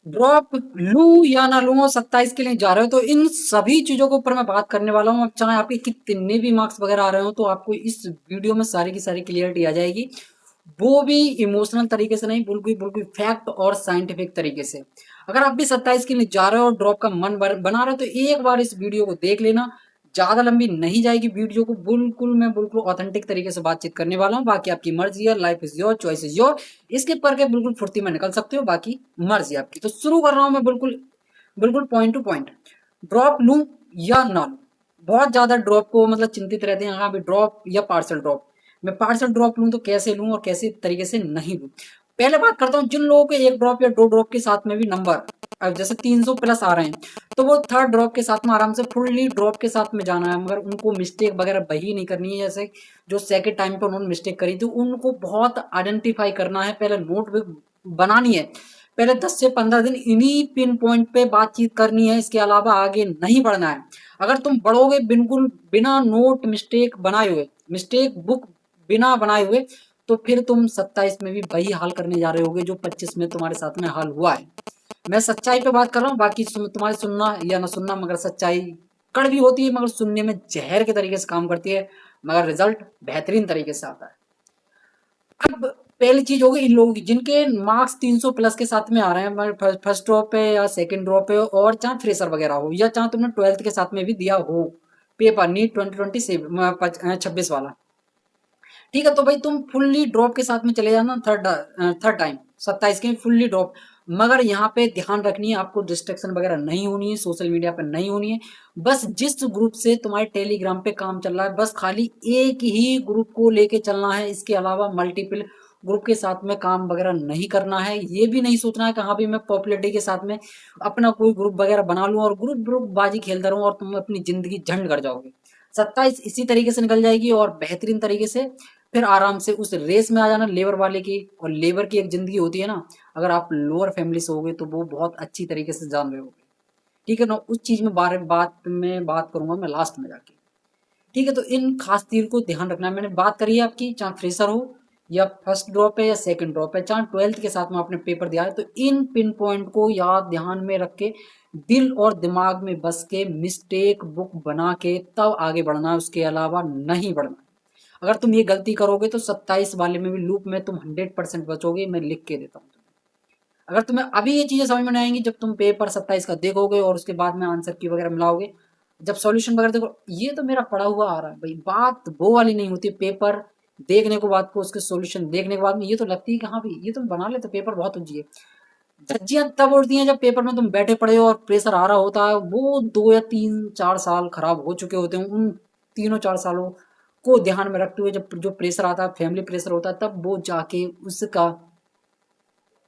Drop लूं या ना लूं, 27 के लिए जा रहे हो तो इन सभी चीजों के ऊपर मैं बात करने वाला हूँ। अब चाहे आपके कितने भी मार्क्स वगैरह आ रहे हो तो आपको इस वीडियो में सारी की सारी क्लियरिटी आ जाएगी, वो भी इमोशनल तरीके से नहीं, बिल्कुल बिल्कुल फैक्ट और साइंटिफिक तरीके से। अगर आप भी 27 के लिए जा रहे हो और ड्रॉप का मन बना रहे हो तो एक बार इस वीडियो को देख लेना। ज्यादा लंबी नहीं जाएगी वीडियो को, बिल्कुल मैं बिल्कुल ऑथेंटिक तरीके से बातचीत करने वाला हूँ। बाकी आपकी मर्जी है, life is your, choice is your. इसके पर के बिल्कुल फुर्ती में निकल सकते हो, बाकी मर्जी आपकी। तो शुरू कर रहा हूँ मैं बिल्कुल बिल्कुल पॉइंट टू पॉइंट। ड्रॉप लूं या ना लूं, बहुत ज्यादा ड्रॉप को मतलब चिंतित रहते हैं, हाँ भी ड्रॉप या पार्सल ड्रॉप। मैं पार्सल ड्रॉप लूं तो कैसे लूं और कैसे तरीके से नहीं लूं। पहले बात करता हूँ जिन लोगों के एक ड्रॉप या दो ड्रॉप के साथ में भी नंबर अब जैसे 300 प्लस आ रहे हैं, तो वो थर्ड ड्रॉप के साथ में आराम से फुल्ली ड्रॉप के साथ में जाना है, मगर उनको मिस्टेक वगैरह वही नहीं करनी है। जैसे जो सेकंड टाइम पे उन्होंने मिस्टेक करी थी उनको बहुत आइडेंटिफाई करना है, पहले नोटबुक बनानी है, पहले 10 से 15 दिन इन्हीं पिन पॉइंट पे बातचीत करनी है, इसके अलावा आगे नहीं बढ़ना है। अगर तुम बढ़ोगे बिल्कुल बिना नोट मिस्टेक बनाए हुए, मिस्टेक बुक बिना बनाए हुए, तो फिर तुम 27 में भी वही हाल करने जा रहे होगे जो 25 में तुम्हारे साथ में हाल हुआ है। मैं सच्चाई पे बात कर रहा हूँ, बाकी तुम्हारे सुनना या ना सुनना, मगर सच्चाई कड़वी होती है, मगर सुनने में जहर के तरीके से काम करती है, मगर रिजल्ट बेहतरीन तरीके से आता है। अब पहली चीज होगी इन लोगों की जिनके मार्क्स 300 प्लस के साथ में आ रहे हैं, फर्स्ट ड्रॉप पे या सेकंड ड्रॉप पे, और चाहे फ्रेशर वगैरह हो या चाहे तुमने 12th के साथ में भी दिया हो पेपर, नीट 2026 वाला। ठीक है, तो भाई तुम फुल्ली ड्रॉप के साथ में चले जाना थर्ड थर्ड टाइम 27 के फुल्ली ड्रॉप। मगर यहाँ पे ध्यान रखनी है आपको, डिस्ट्रैक्शन वगैरह नहीं होनी है, सोशल मीडिया पे नहीं होनी है। बस जिस ग्रुप से तुम्हारे टेलीग्राम पे काम चल रहा है, बस खाली एक ही ग्रुप को लेके चलना है, इसके अलावा मल्टीपल ग्रुप के साथ में काम वगैरह नहीं करना है। ये भी नहीं सोचना है कि हाँ भी मैं पॉपुलरिटी के साथ में अपना कोई ग्रुप वगैरह बना लूं और ग्रुप ग्रुप बाजी खेलता रहूं और तुम अपनी जिंदगी झंड कर जाओगे। 27 इसी तरीके से निकल जाएगी और बेहतरीन तरीके से फिर आराम से उस रेस में आ जाना लेबर वाले की। और लेबर की एक जिंदगी होती है ना, अगर आप लोअर फैमिली से होगे तो वो बहुत अच्छी तरीके से जान रहे होगे। ठीक है ना, उस चीज में बारे बात करूंगा मैं लास्ट में जाके। ठीक है, तो इन खास तीर को ध्यान रखना है। मैंने बात करी है आपकी, चाहे फ्रेशर हो या फर्स्ट ड्रॉप है या सेकंड ड्रॉप है, चाहे 12th के साथ में आपने पेपर दिया है, तो इन पिन पॉइंट को याद ध्यान में रख के दिल और दिमाग में बस के मिस्टेक बुक बना के तब आगे बढ़ना है, उसके अलावा नहीं बढ़ना। अगर तुम ये गलती करोगे तो 27 वाले में भी लूप में तुम 100% बचोगे, मैं लिख के देता हूँ। अगर तुम्हें अभी ये चीजें समझ में नहीं आएंगी, जब तुम पेपर 27 का देखोगे और उसके बाद में आंसर की वगैरह मिलाओगे, जब सॉल्यूशन वगैरह देखो, ये तो मेरा पढ़ा हुआ आ रहा है भाई, बात वो वाली नहीं होती। पेपर देखने को बाद को उसके सॉल्यूशन देखने के बाद में ये तो लगती है कि हाँ भाई ये तुम बना लेते, पेपर बहुत उलझी है। धज्जियां तब उड़ती हैं जब पेपर में तुम बैठे पड़े हो और प्रेशर आ रहा होता है, वो 2 या 3 4 साल खराब हो चुके होते हैं। उन तीनों 4 सालों को ध्यान में रखते हुए जब जो प्रेशर आता है, फैमिली प्रेशर होता है, तब वो जाके उसका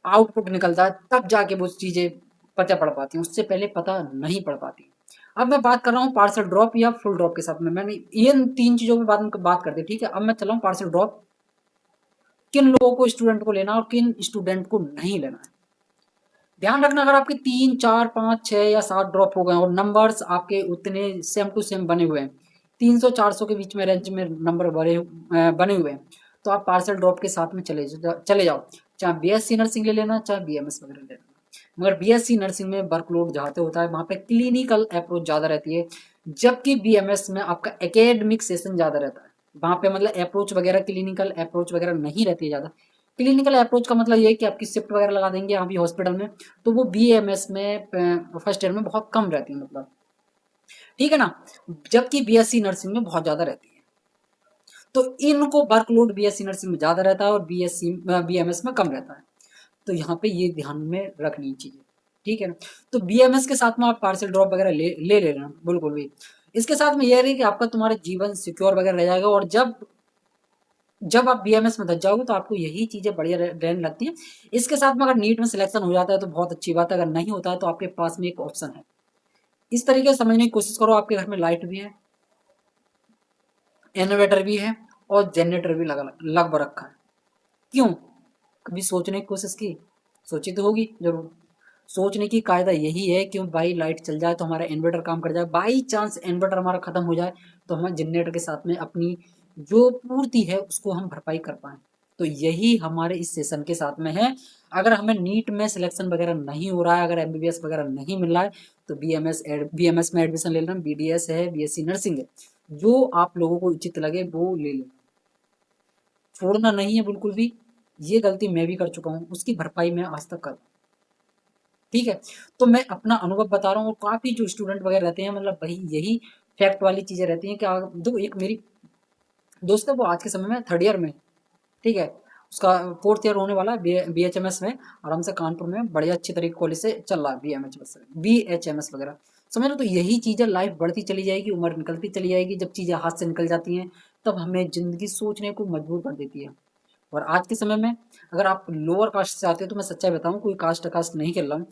आउटपुट निकलता है, तब जाके वो चीजें पता पड़ पाती हैं, उससे पहले पता नहीं पड़ पाती। अब मैं बात कर रहा हूँ पार्सल ड्रॉप या फुल ड्रॉप के साथ में, मैंने ये 3 चीजों के बाद में बात कर दी। ठीक है, अब मैं चला हूँ पार्सल ड्रॉप, किन लोगों को स्टूडेंट को लेना और किन स्टूडेंट को नहीं लेना है। ध्यान रखना, अगर आपके 3 4 5 6 या 7 ड्रॉप हो गए और नंबर्स आपके उतने सेम टू सेम बने हुए हैं, 300 400 के बीच में रेंज में नंबर बने हुए हैं, तो आप पार्सल ड्रॉप के साथ में चले जाओ। चाहे बीएससी नर्सिंग ले लेना, चाहे बीएमएस वगैरह ले लेना। मगर बीएससी नर्सिंग में वर्कलोड ज़्यादा होता है, वहाँ पे क्लिनिकल अप्रोच ज़्यादा रहती है, जबकि बीएमएस में आपका एकेडमिक सेशन ज़्यादा रहता है। वहाँ पे मतलब अप्रोच वगैरह, क्लिनिकल अप्रोच वगैरह नहीं रहती है ज़्यादा। क्लिनिकल अप्रोच का मतलब ये है कि आपकी शिफ्ट वगैरह लगा देंगे यहाँ भी हॉस्पिटल में, तो वो बीएमएस में फर्स्ट ईयर में बहुत कम रहती है मतलब। ठीक है ना, जबकि बीएससी नर्सिंग में बहुत ज़्यादा रहती है। तो इनको वर्कलोड बीएससी नर्सिंग में ज़्यादा रहता है और बीएमएस में कम रहता है। तो यहाँ पे ये ध्यान में रखनी चाहिए। ठीक है ना, तो बीएमएस के साथ में आप पार्सल ड्रॉप वगैरह ले लेना बिल्कुल भी। इसके साथ में यह रही कि आपका तुम्हारा जीवन सिक्योर वगैरह रह जाएगा, और जब जब आप बीएमएस में धस जाओगे तो आपको यही चीजें बढ़िया रहने लगती हैं। इसके साथ में अगर नीट में सिलेक्शन हो जाता है तो बहुत अच्छी बात है, अगर नहीं होता है तो आपके पास में एक ऑप्शन है। इस तरीके से समझने की कोशिश करो। आपके घर में लाइट भी है, इन्वर्टर भी है, और जनरेटर भी लग रखा है। क्यों? कभी सोचने की कोशिश की? सोची तो होगी जरूर। सोचने की कायदा यही है कि भाई लाइट चल जाए तो हमारा इन्वर्टर काम कर जाए, बाई चांस इन्वर्टर हमारा खत्म हो जाए तो हम जनरेटर के साथ में अपनी जो पूर्ति है उसको हम भरपाई कर पाए। तो यही हमारे इस सेशन के साथ में है। अगर हमें नीट में सिलेक्शन वगैरह नहीं हो रहा है, अगर एमबीबीएस वगैरह नहीं मिल रहा है, तो बीएमएस में एडमिशन ले लेना, बीडीएस है, बीएससी नर्सिंग है, जो आप लोगों को उचित लगे वो ले लेना, छोड़ना नहीं है बिल्कुल भी। ये गलती मैं भी कर चुका हूँ, उसकी भरपाई मैं आज तक कर, ठीक है। तो मैं अपना अनुभव बता रहा हूँ, और काफ़ी जो स्टूडेंट वगैरह रहते हैं, मतलब वही यही फैक्ट वाली चीज़ें रहती हैं कि दो एक मेरी दोस्त है, वो आज के समय में थर्ड ईयर में, ठीक है, उसका फोर्थ ईयर होने वाला है, बी एच एम एस में आराम से कानपुर में बढ़िया अच्छे तरीके कॉलेज से चल रहा है, बी एच एम एस वगैरह, समझ लो। तो यही चीज़ें लाइफ बढ़ती चली जाएगी, उम्र निकलती चली जाएगी, जब चीज़ें हाथ से निकल जाती हैं तब हमें ज़िंदगी सोचने को मजबूर कर देती है। और आज के समय में अगर आप लोअर कास्ट से आते हो, तो मैं सच्चाई बताऊँ, कोई कास्ट नहीं कर रहा हूँ,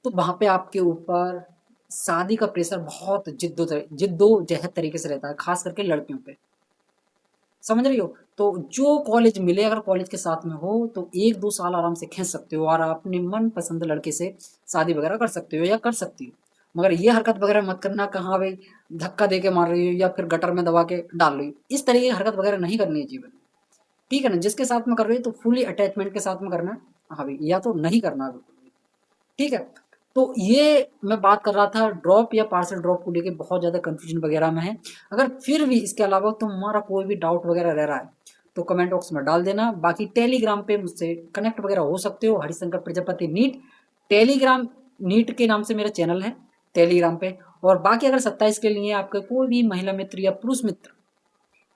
तो वहाँ पे आपके ऊपर शादी का प्रेशर बहुत जिद्दोजहद तरीके से रहता है, खास करके लड़कियों पे, समझ रही हो। तो जो कॉलेज मिले, अगर कॉलेज के साथ में हो तो 1-2 साल आराम से खींच सकते हो और अपने मन पसंद लड़के से शादी वगैरह कर सकते हो या कर सकती हो। मगर ये हरकत वगैरह मत करना, कहाँ भाई धक्का दे के मार रही हो या फिर गटर में दबा के डाल रही हो, इस तरीके की हरकत वगैरह नहीं करनी है जीवन में, ठीक है ना। जिसके साथ में कर रही हो तो फुली अटैचमेंट के साथ में करना है, हाँ भाई, या तो नहीं करना है बिल्कुल भी, ठीक है। तो ये मैं बात कर रहा था ड्रॉप या पार्सल ड्रॉप को लेके, बहुत ज़्यादा कंफ्यूजन वगैरह में है। अगर फिर भी इसके अलावा तुम्हारा कोई भी डाउट वगैरह रह रहा है तो कमेंट बॉक्स में डाल देना। बाकी टेलीग्राम पे मुझसे कनेक्ट वगैरह हो सकते हो, Harishankar Prajapati NEET Telegram, NEET के नाम से मेरा चैनल है टेलीग्राम पे। और बाकी अगर 27 के लिए आपके कोई भी महिला मित्र या पुरुष मित्र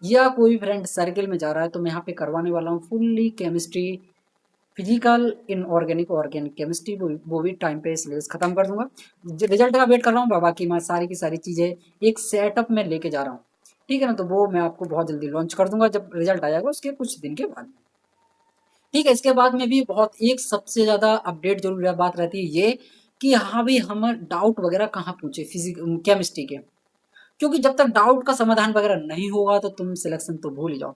या कोई भी फ्रेंड सर्किल में जा रहा है, तो मैं यहाँ पे करवाने वाला हूँ fully chemistry, physical, inorganic, organic chemistry, वो भी टाइम पे सिलेबस खत्म कर दूंगा। रिजल्ट का वेट कर रहा हूँ, बाकी मैं सारी की सारी चीज़ें एक सेटअप में लेके जा रहा हूँ, ठीक है ना। तो वो मैं आपको बहुत जल्दी लॉन्च कर दूंगा जब रिजल्ट आ जाएगा उसके कुछ दिन के बाद, ठीक है। इसके बाद में भी बहुत एक सबसे ज़्यादा अपडेट जरूर बात रहती है ये, कि हाँ भी हम डाउट वगैरह कहाँ पूछे फिजिक केमिस्ट्री के, क्योंकि जब तक डाउट का समाधान वगैरह नहीं होगा तो तुम सिलेक्शन तो भूल ही जाओ,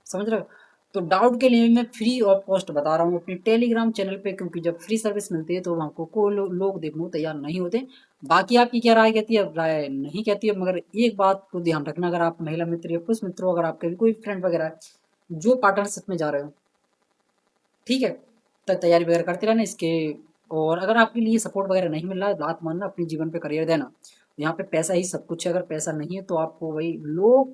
समझ रहे हो। तो डाउट के लिए मैं फ्री ऑफ कॉस्ट बता रहा हूँ अपने टेलीग्राम चैनल पे, क्योंकि जब फ्री सर्विस मिलती है तो हमको कोई लोग देखने को तैयार नहीं होते। बाकी आपकी क्या राय कहती है, राय नहीं कहती है, मगर एक बात को ध्यान रखना, अगर आप महिला मित्र या पुरुष मित्रों, अगर आपके भी कोई फ्रेंड वगैरह है जो पार्टनरशिप में जा रहे हो, ठीक है, तो तैयारी वगैरह करते रहना इसके। और अगर आपके लिए सपोर्ट वगैरह नहीं मिल रहा है, बात मानना, अपने जीवन पे करियर देना, यहाँ पे पैसा ही सब कुछ है, अगर पैसा नहीं है तो आपको वही लोग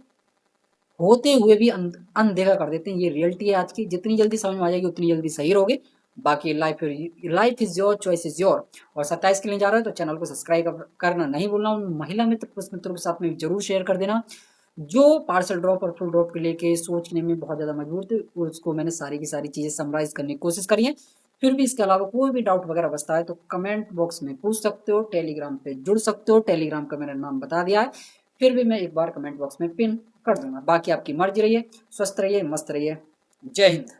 होते हुए भी अनदेखा कर देते हैं। ये रियलिटी है आज की, जितनी जल्दी समझ में आ जाएगी उतनी जल्दी सही रहोगे। बाकी life is your, choice is your. और 27 के लिए जा रहे हो तो चैनल को सब्सक्राइब करना नहीं भूलना, उन महिला मित्र पुरुष मित्रों के साथ में जरूर शेयर कर देना जो पार्सल ड्रॉप और फुल ड्रॉप के लेके सोचने में बहुत ज़्यादा मजबूर थे। उसको मैंने सारी की सारी चीज़ें समराइज करने की कोशिश करी है। फिर भी इसके अलावा कोई भी डाउट वगैरह बचता है तो कमेंट बॉक्स में पूछ सकते हो, टेलीग्राम पे जुड़ सकते हो, टेलीग्राम का मैंने नाम बता दिया है, फिर भी मैं एक बार कमेंट बॉक्स में पिन कर दूंगा। बाकी आपकी मर्जी रही है, स्वस्थ रहिए, मस्त रहिए, जय हिंद।